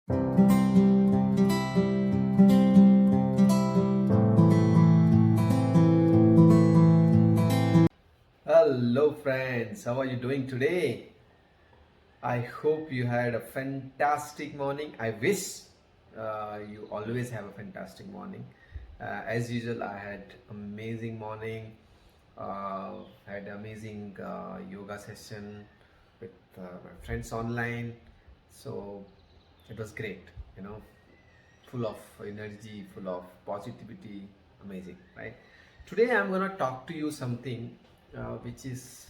Hello, friends. How are you doing today? I hope you had a fantastic morning. I wish you always have a fantastic morning. As usual, I had amazing morning. Had amazing yoga session with my friends online. So it was great. You know, full of energy, full of positivity. Amazing, right? Today, I'm gonna talk to you something which is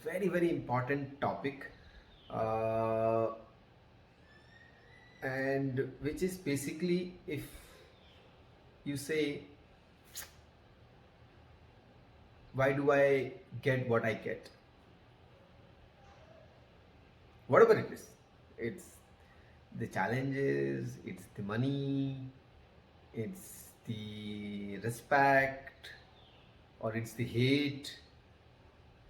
very important topic, uh, and which is basically, if you say, why do I get what I get, whatever it is, it's the challenges, it's the money, it's the respect, or it's the hate,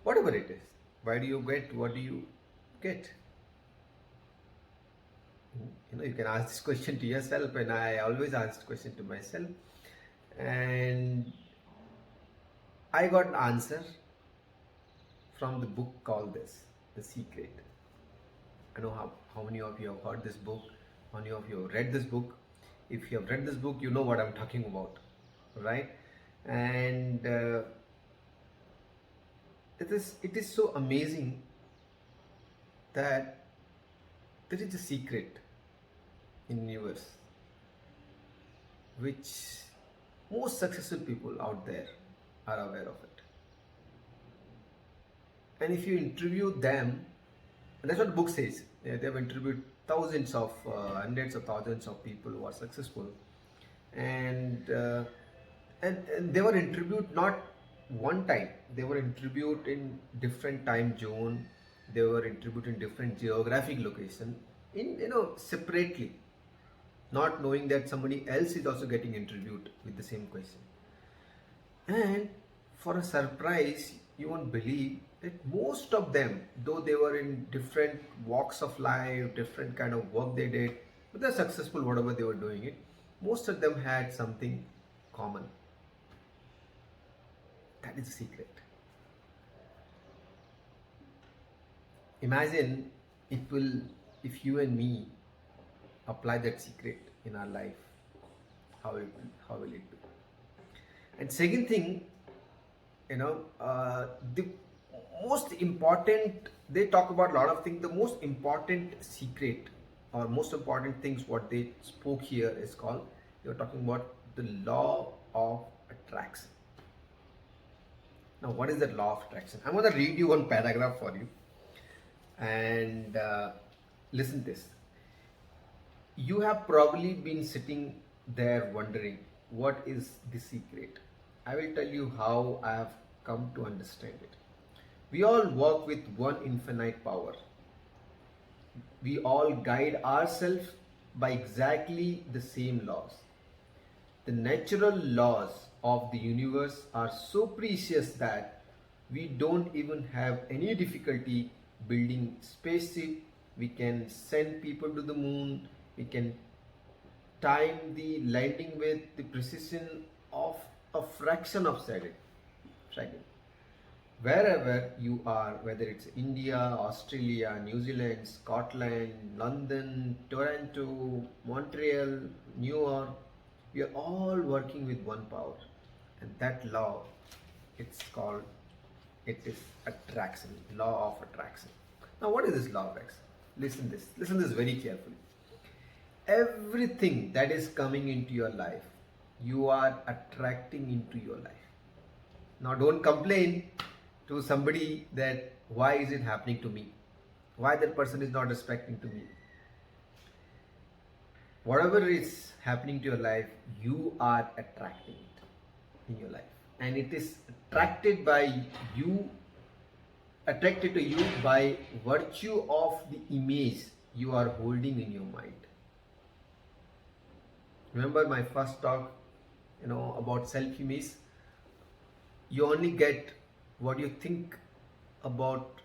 whatever it is, why do you get what do you get? You can ask this question to yourself, and I always ask this question to myself, and I got an answer from the book called this, The Secret. I know how many of you have heard this book, how many of you have read this book. If you have read this book, you know what I'm talking about, right? And it is so amazing that there is a secret in universe which most successful people out there are aware of it. And if you interview them, and that's what the book says, they have interviewed thousands of, hundreds of thousands of people who are successful, and, and they were interviewed not one time. They were interviewed in different time zone. They were interviewed in different geographic location, in separately, not knowing that somebody else is also getting interviewed with the same question. And for a surprise, you won't believe that most of them, though they were in different walks of life, different kind of work they did, but they're successful, whatever they were doing it, most of them had something common. That is the secret. Imagine if you and me apply that secret in our life, how will it be? And second thing, the most important, they talk about a lot of things. The most important secret, or most important things, what they spoke here is called, they were talking about the law of attraction. Now, what is that law of attraction? I'm going to read you one paragraph for you, and listen this. You have probably been sitting there wondering, what is the secret? I will tell you how I have come to understand it. We all work with one infinite power. We all guide ourselves by exactly the same laws. The natural laws of the universe are so precious that we don't even have any difficulty building spaceship. We can send people to the moon. We can time the landing with the precision of a fraction of second. Wherever you are, whether it's India, Australia, New Zealand, Scotland, London, Toronto, Montreal, New York, we are all working with one power, and that law, it is attraction, law of attraction. Now, what is this law of attraction? Listen this very carefully. Everything that is coming into your life, you are attracting into your life. Now, don't complain to somebody that why is it happening to me? Why that person is not respecting to me? Whatever is happening to your life, you are attracting it in your life. And it is attracted to you by virtue of the image you are holding in your mind. Remember my first talk, about self-image. You only get what you think about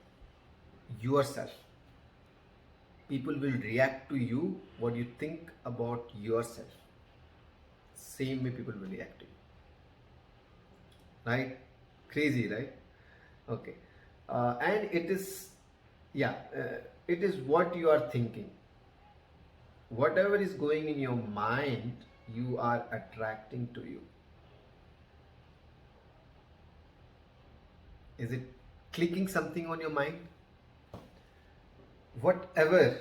yourself. people will react to you what you think about yourself. Same way people will react to you, right? Crazy, right? Okay. And it is, yeah, it is what you are thinking. Whatever is going in your mind, you are attracting to you. Is it clicking something on your mind? Whatever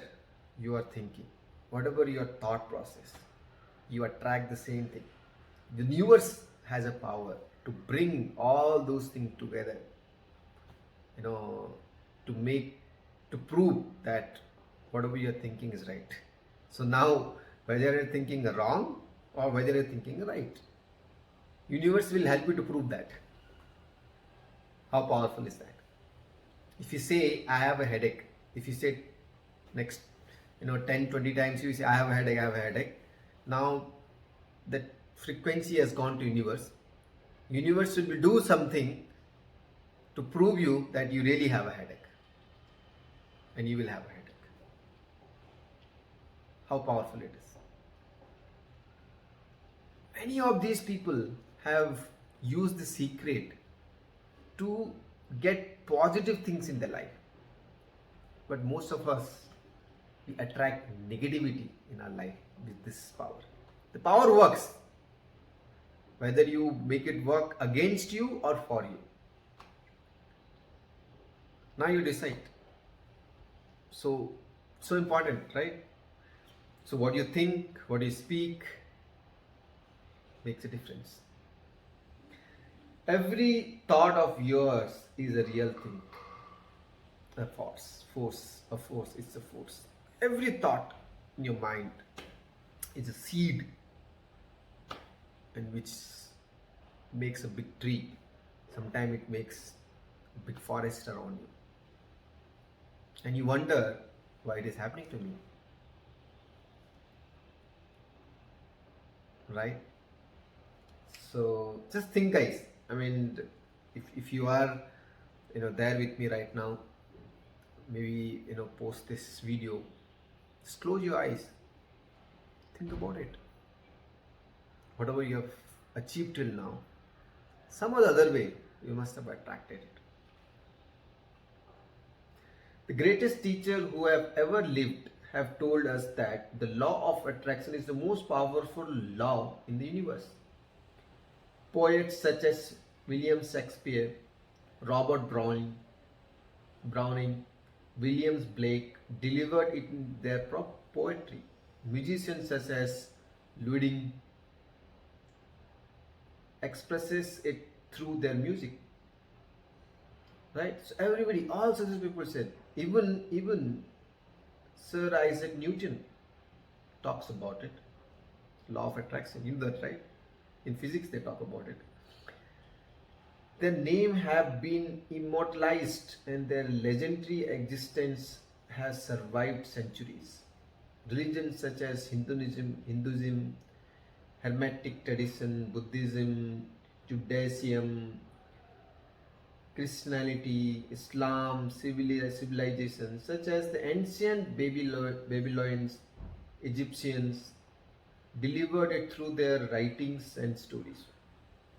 you are thinking, whatever your thought process, you attract the same thing. The universe has a power to bring all those things together, you know, to make, to prove that whatever you're thinking is right. So now, whether you're thinking wrong or whether you're thinking right, universe will help you to prove that. How powerful is that? If you say I have a headache, if you say next 10 20 times you say I have a headache, I have a headache, now that frequency has gone to universe. Universe will do something to prove you that you really have a headache, and you will have a headache. How powerful it is. Many of these people have used the secret to get positive things in their life, but most of us, we attract negativity in our life with this power. The power works whether you make it work against you or for you. Now you decide. So important, right? So what you think, what you speak makes a difference. Every thought of yours is a real thing. A force. It's a force. Every thought in your mind is a seed, and which makes a big tree. Sometimes it makes a big forest around you. And you wonder why it is happening to me. Right? So just think, guys. I mean, if you are there with me right now, maybe post this video, just close your eyes, think about it. Whatever you have achieved till now, some or the other way you must have attracted it. The greatest teacher who have ever lived have told us that the law of attraction is the most powerful law in the universe. Poets such as William Shakespeare, Robert Browning, Williams Blake delivered it in their poetry. Musicians such as Ludwig expresses it through their music. Right? So everybody, all such people said, even Sir Isaac Newton talks about it. Law of attraction, you know that, right? In physics they talk about it. Their name have been immortalized and their legendary existence has survived centuries. Religions such as Hinduism, Hermetic tradition, Buddhism, Judaism, Christianity, Islam, civilizations such as the ancient Babylonians, Egyptians, delivered it through their writings and stories,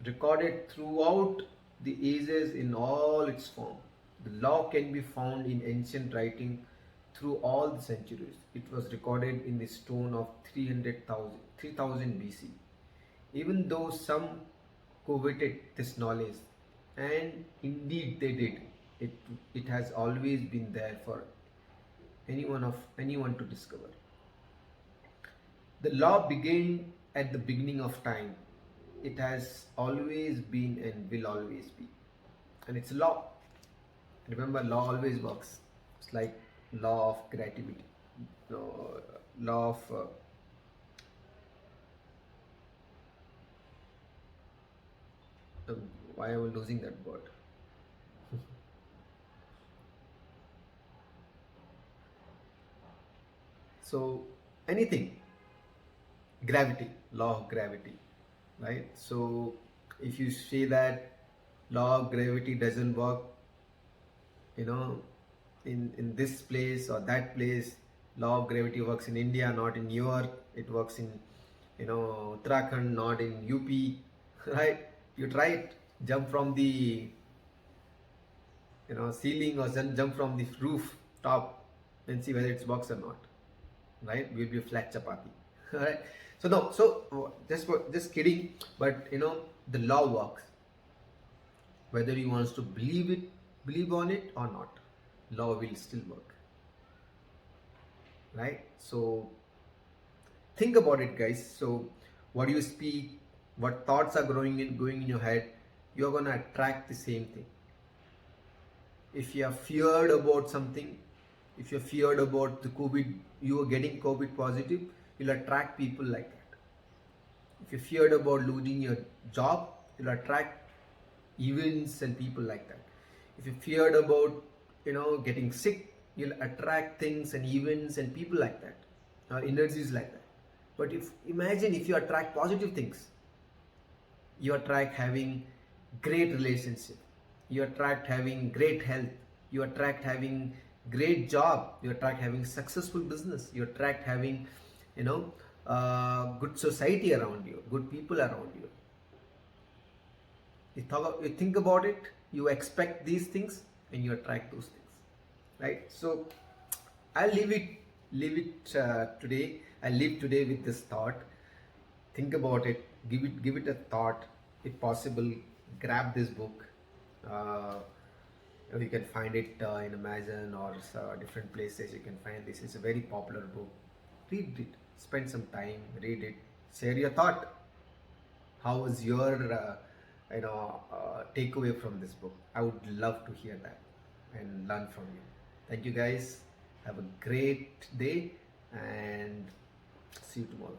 recorded throughout the ages in all its form. The law can be found in ancient writing through all the centuries. It was recorded in the stone of 3000 BC. Even though some coveted this knowledge, and indeed they did, it has always been there for anyone to discover. The law began at the beginning of time. It has always been and will always be. And it's a law. Remember, law always works. It's like law of gravity. Law of why am I losing that word? So anything, gravity, law of gravity, right? So if you say that law of gravity doesn't work, in this place or that place, Law of gravity works in India, not in New York. It works in, Uttarakhand, not in UP, right? You try it, jump from the, ceiling, or jump from the roof top, and see whether it works or not, right? Will be a flat chapati, right? So no, so just kidding, but the law works. Whether you wants to believe on it or not, law will still work, right? So think about it, guys. So what you speak, what thoughts are going in your head, you're gonna attract the same thing. If you are feared about something, if you're feared about the COVID, you are getting COVID positive, you'll attract people like that. If you're feared about losing your job, you'll attract events and people like that. If you're feared about getting sick, you'll attract things and events and people like that, or energies like that. But imagine if you attract positive things, you attract having great relationship, you attract having great health, you attract having great job, you attract having successful business, you attract having good society around you, good people around you. You think about it, you expect these things, and you attract those things, right? So I'll leave it today. I live today with this thought. Think about it, give it a thought. If possible, grab this book. You can find it in Amazon or different places. You can find this. It's a very popular book. Read it. Spend some time. Read it. Share your thought. How was your takeaway from this book? I would love to hear that and learn from you. Thank you, guys. Have a great day and see you tomorrow.